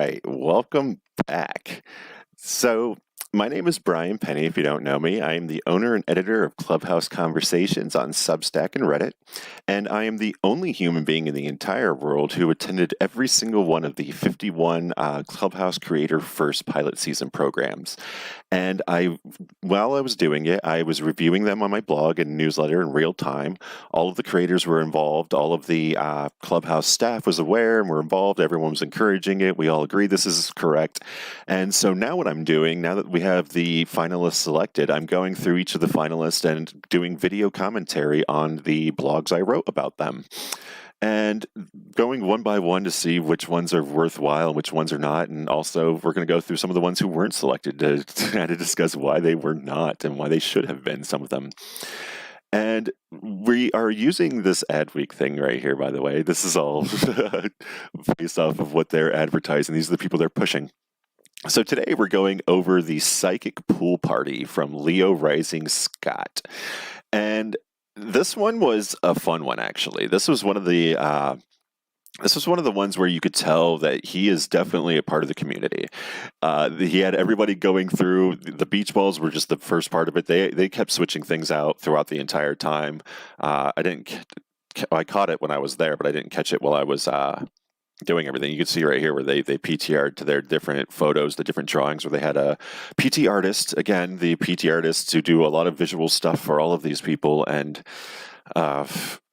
right, welcome back. So, my name is Brian Penny, if you don't know me. I am the owner and editor of Clubhouse Conversations on Substack and Reddit, and I am the only human being in the entire world who attended every single one of the 51 Clubhouse Creator First pilot season programs. And while I was doing it, I was reviewing them on my blog and newsletter in real time. All of the creators were involved. All of the Clubhouse staff was aware and were involved. Everyone was encouraging it. We all agreed this is correct. And so now what I'm doing, now that we have the finalists selected, I'm going through each of the finalists and doing video commentary on the blogs I wrote about them. And going one by one to see which ones are worthwhile and which ones are not. And also, we're going to go through some of the ones who weren't selected to discuss why they were not and why they should have been, some of them. And we are using this ad week thing right here, by the way. This is all based off of what they're advertising. These are the people they're pushing. So today we're going over the Psychic Pool Party from LeoRising Scott. And this one was a fun one, actually. This was one of the ones where you could tell that he is definitely a part of the community. He had everybody going through. The beach balls were just the first part of it. They kept switching things out throughout the entire time. I caught it when I was there, but I didn't catch it while I was doing everything. You can see right here where they PTR'd to their different photos, the different drawings, where they had a PT artist, again, the PT artists who do a lot of visual stuff for all of these people, and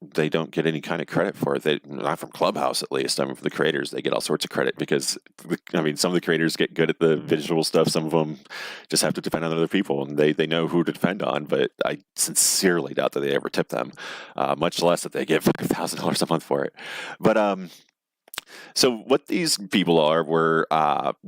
they don't get any kind of credit for it. Not from Clubhouse, at least. I mean, for the creators, they get all sorts of credit because, some of the creators get good at the visual stuff. Some of them just have to depend on other people, and they know who to depend on, but I sincerely doubt that they ever tip them, much less that they get $5,000 a month for it. But, so what these people were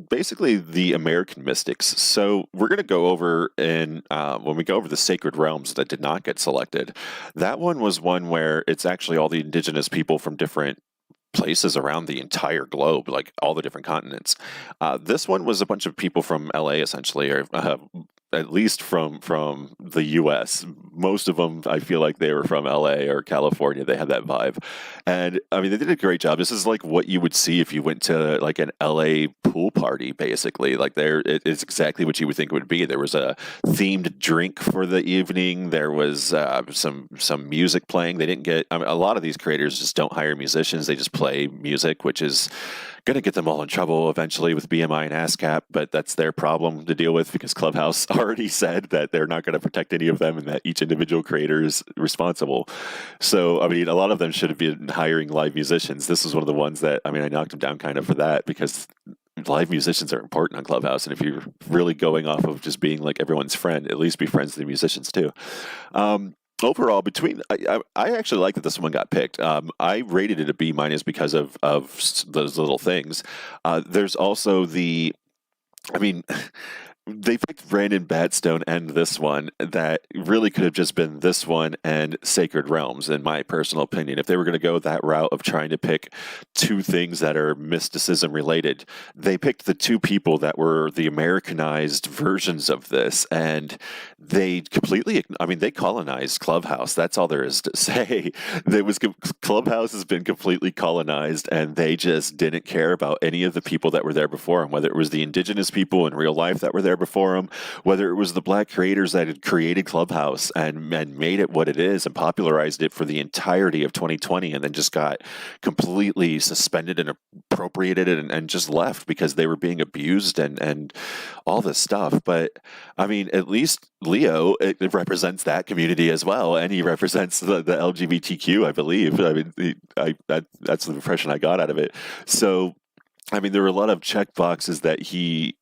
basically the American mystics. So we're going to go over, and when we go over the sacred realms that did not get selected, that one was one where it's actually all the indigenous people from different places around the entire globe, like all the different continents. This one was a bunch of people from LA, essentially, or at least from the US. Most of them, I feel like they were from LA or California. They had that vibe. And they did a great job. This is like what you would see if you went to like an LA pool party, basically. Like it's exactly what you would think it would be. There was a themed drink for the evening. There was some music playing. They didn't get, a lot of these creators just don't hire musicians. They just play music, which is going to get them all in trouble eventually with BMI and ASCAP, but that's their problem to deal with because Clubhouse already said that they're not going to protect any of them and that each individual creator is responsible. So, a lot of them should have been hiring live musicians. This was one of the ones that, I knocked them down kind of for that because live musicians are important on Clubhouse. And if you're really going off of just being like everyone's friend, at least be friends with the musicians too. Overall, I actually like that this one got picked. I rated it a B- because of those little things. There's also they picked Brandon Batstone and this one that really could have just been this one and Sacred Realms, in my personal opinion. If they were going to go that route of trying to pick two things that are mysticism related, they picked the two people that were the Americanized versions of this, and they completely, they colonized Clubhouse. That's all there is to say. Clubhouse has been completely colonized, and they just didn't care about any of the people that were there before them, whether it was the indigenous people in real life that were there before them, whether it was the black creators that had created Clubhouse and made it what it is and popularized it for the entirety of 2020 and then just got completely suspended and appropriated and just left because they were being abused and all this stuff. But at least Leo, it represents that community as well, and he represents the LGBTQ, I believe. That's the impression I got out of it. So there were a lot of check boxes that he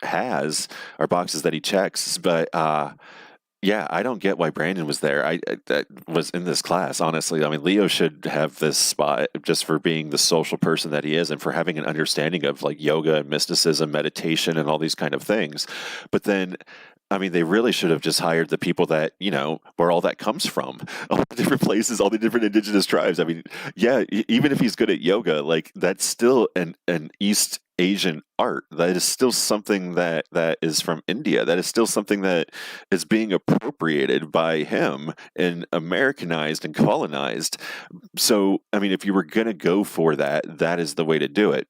has, or boxes that he checks, but I don't get why Brandon was there. That was in this class, honestly. Leo should have this spot just for being the social person that he is and for having an understanding of like yoga and mysticism, meditation, and all these kind of things. But then they really should have just hired the people that, where all that comes from, all the different places, all the different indigenous tribes. Even if he's good at yoga, like that's still an East Asian art. That is still something that is from India. That is still something that is being appropriated by him and Americanized and colonized. So, if you were going to go for that, that is the way to do it.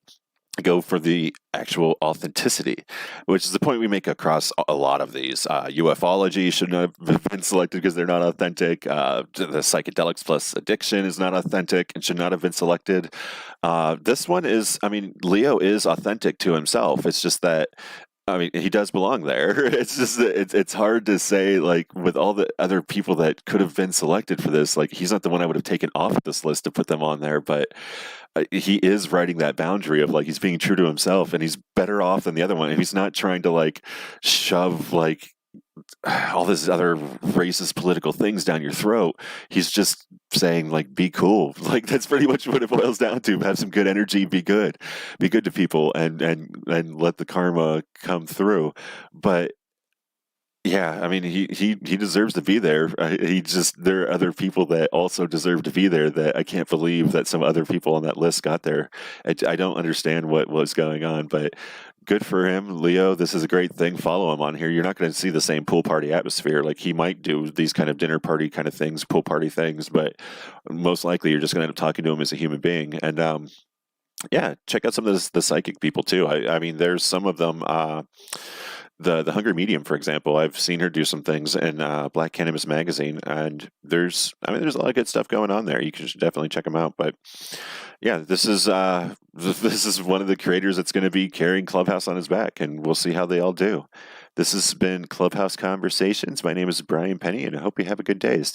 go for the actual authenticity, which is the point we make across a lot of these. Ufology should not have been selected because they're not authentic. The psychedelics plus addiction is not authentic and should not have been selected. This one is, I mean, Leo is authentic to himself. It's just that, I mean, he does belong there. It's just that it's hard to say, like, with all the other people that could have been selected for this, like, he's not the one I would have taken off this list to put them on there, but he is writing that boundary of, like, he's being true to himself, and he's better off than the other one. And he's not trying to, like, shove, like, all this other racist political things down your throat. He's just saying, like, be cool. Like, that's pretty much what it boils down to. Have some good energy, be good to people, and let the karma come through. But yeah, I mean, he deserves to be there. There are other people that also deserve to be there that I can't believe that some other people on that list got there. I don't understand what was going on, but good for him, Leo. This is a great thing. Follow him on here. You're not going to see the same pool party atmosphere. Like, he might do these kind of dinner party kind of things, pool party things, but most likely you're just going to end up talking to him as a human being. And yeah, check out some of the psychic people too. I mean, there's some of them. The Hungry Medium, for example, I've seen her do some things in Black Cannabis Magazine, and there's a lot of good stuff going on there. You should definitely check them out. But yeah, this is one of the creators that's going to be carrying Clubhouse on his back, and we'll see how they all do. This has been Clubhouse Conversations. My name is Brian Penny, and I hope you have a good day.